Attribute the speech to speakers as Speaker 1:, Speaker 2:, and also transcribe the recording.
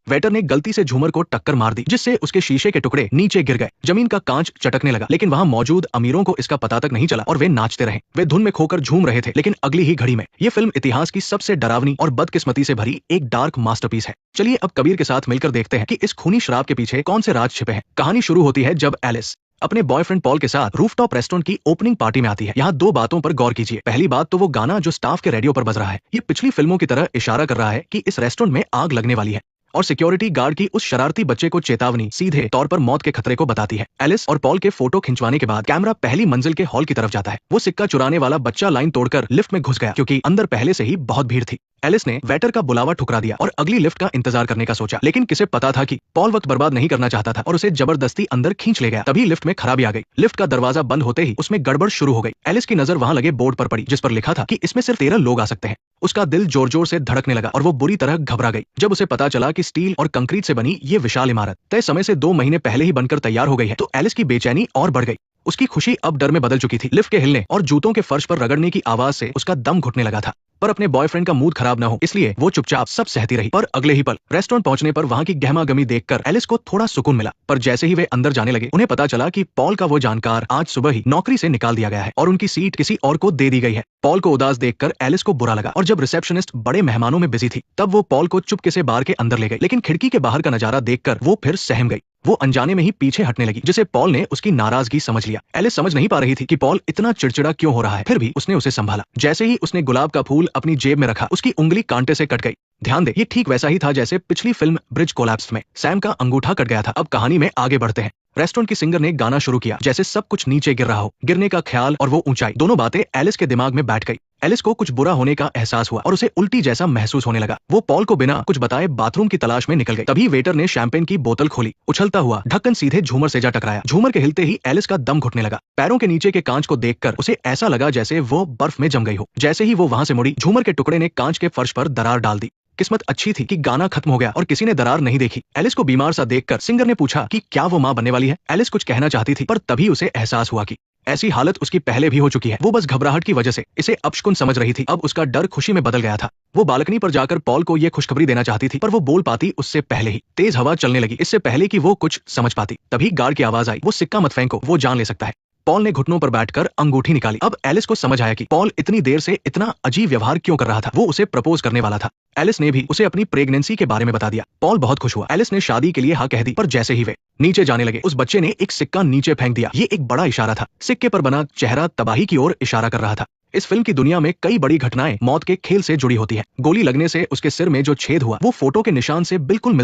Speaker 1: Waiter ने गलती से झूमर को टक्कर मार दी, जिससे उसके शीशे के टुकड़े नीचे गिर गए। जमीन का कांच चटकने लगा, लेकिन वहां मौजूद अमीरों को इसका पता तक नहीं चला और वे नाचते रहे। वे धुन में खोकर झूम रहे थे, लेकिन अगली ही घड़ी में ये फिल्म इतिहास की सबसे डरावनी और बदकिस्मती से भरी एक डार्क मास्टरपीस है। चलिए अब कबीर के साथ मिलकर देखते हैं कि इस खूनी शराब के पीछे कौन से राज छिपे हैं। कहानी शुरू होती है जब एलिस अपने बॉयफ्रेंड पॉल के साथ रूफटॉप रेस्टोरेंट की ओपनिंग पार्टी में आती है। यहाँ दो बातों पर गौर कीजिए। पहली बात तो वो गाना जो स्टाफ के रेडियो पर बज रहा है, ये पिछली फिल्मों की तरह इशारा कर रहा है कि इस रेस्टोरेंट में आग लगने वाली है, और सिक्योरिटी गार्ड की उस शरारती बच्चे को चेतावनी सीधे तौर पर मौत के खतरे को बताती है। एलिस और पॉल के फोटो खिंचवाने के बाद कैमरा पहली मंजिल के हॉल की तरफ जाता है। वो सिक्का चुराने वाला बच्चा लाइन तोड़कर लिफ्ट में घुस गया, क्योंकि अंदर पहले से ही बहुत भीड़ थी। एलिस ने वेटर का बुलावा ठुकरा दिया और अगली लिफ्ट का इंतजार करने का सोचा, लेकिन किसे पता था कि पॉल वक्त बर्बाद नहीं करना चाहता था और उसे जबरदस्ती अंदर खींच ले गया। तभी लिफ्ट में खराबी आ गई। लिफ्ट का दरवाजा बंद होते ही उसमें गड़बड़ शुरू हो गई। एलिस की नजर वहां लगे बोर्ड पर पड़ी, जिस पर लिखा था कि इसमें सिर्फ 13 लोग आ सकते हैं। उसका दिल जोर जोर से धड़कने लगा और वो बुरी तरह घबरा गई जब उसे पता चला कि स्टील और कंक्रीट से बनी ये विशाल इमारत तय समय से 2 महीने पहले ही बनकर तैयार हो गई है। तो एलिस की बेचैनी और बढ़ गई। उसकी खुशी अब डर में बदल चुकी थी। लिफ्ट के हिलने और जूतों के फर्श पर रगड़ने की आवाज से उसका दम घुटने लगा था, पर अपने बॉयफ्रेंड का मूड खराब न हो इसलिए वो चुपचाप सब सहती रही। पर अगले ही पल रेस्टोरेंट पहुंचने पर वहां की गहमागमी देखकर एलिस को थोड़ा सुकून मिला। पर जैसे ही वे अंदर जाने लगे, उन्हें पता चला कि पॉल का वो जानकार आज सुबह ही नौकरी से निकाल दिया गया है और उनकी सीट किसी और को दे दी गई है। पॉल को उदास देखकर एलिस को बुरा लगा और जब रिसेप्शनिस्ट बड़े मेहमानों में बिजी थी, तब वो पॉल को चुपके से बार के अंदर ले गई। लेकिन खिड़की के बाहर का नजारा देखकर वो फिर सहम गई। वो अनजाने में ही पीछे हटने लगी, जिसे पॉल ने उसकी नाराजगी समझ लिया। एलिस समझ नहीं पा रही थी कि पॉल इतना चिड़चिड़ा क्यों हो रहा है, फिर भी उसने उसे संभाला। जैसे ही उसने गुलाब का फूल अपनी जेब में रखा, उसकी उंगली कांटे से कट गई। ध्यान दे, ये ठीक वैसा ही था जैसे पिछली फिल्म ब्रिज कोलैप्स में सैम का अंगूठा कट गया था। अब कहानी में आगे बढ़ते हैं। रेस्टोरेंट की सिंगर ने गाना शुरू किया, जैसे सब कुछ नीचे गिर रहा हो। गिरने का ख्याल और वो ऊंचाई, दोनों बातें एलिस के दिमाग में बैठ गई। एलिस को कुछ बुरा होने का एहसास हुआ और उसे उल्टी जैसा महसूस होने लगा। वो पॉल को बिना कुछ बताए बाथरूम की तलाश में निकल गई। तभी वेटर ने शैंपेन की बोतल खोली। उछलता हुआ ढक्कन सीधे झूमर से जा टकराया। झूमर के हिलते ही एलिस का दम घुटने लगा। पैरों के नीचे के कांच को देखकर उसे ऐसा लगा जैसे वो बर्फ में जम गई हो। जैसे ही वो वहां से मुड़ी, झूमर के टुकड़े ने कांच के फर्श पर दरार डाल दी। किस्मत अच्छी थी कि गाना खत्म हो गया और किसी ने दरार नहीं देखी। एलिस को बीमार सा देखकर सिंगर ने पूछा कि क्या वो मां बनने वाली है। एलिस कुछ कहना चाहती थी, पर तभी उसे एहसास हुआ कि ऐसी हालत उसकी पहले भी हो चुकी है। वो बस घबराहट की वजह से इसे अपशकुन समझ रही थी। अब उसका डर खुशी में बदल गया था। वो बालकनी पर जाकर पॉल को ये खुशखबरी देना चाहती थी, पर वो बोल पाती उससे पहले ही तेज हवा चलने लगी, इससे पहले कि वो कुछ समझ पाती। तभी गार्ड की आवाज आई, वो सिक्का मत फेंको, वो जान ले सकता है। पॉल ने घुटनों पर बैठकर अंगूठी निकाली। अब एलिस को समझ आया कि पॉल इतनी देर से इतना अजीब व्यवहार क्यों कर रहा था। वो उसे प्रपोज करने वाला था। एलिस ने भी उसे अपनी प्रेगनेंसी के बारे में बता दिया। पॉल बहुत खुश हुआ। एलिस ने शादी के लिए हाँ कह दी, पर जैसे ही वे नीचे जाने लगे, उस बच्चे ने एक सिक्का नीचे फेंक दिया। ये एक बड़ा इशारा था। सिक्के पर बना चेहरा तबाही की ओर इशारा कर रहा था। इस फिल्म की दुनिया में कई बड़ी घटनाएं मौत के खेल से जुड़ी होती हैं। गोली लगने से उसके सिर में जो छेद हुआ, वो फोटो के निशान से बिल्कुल मिलता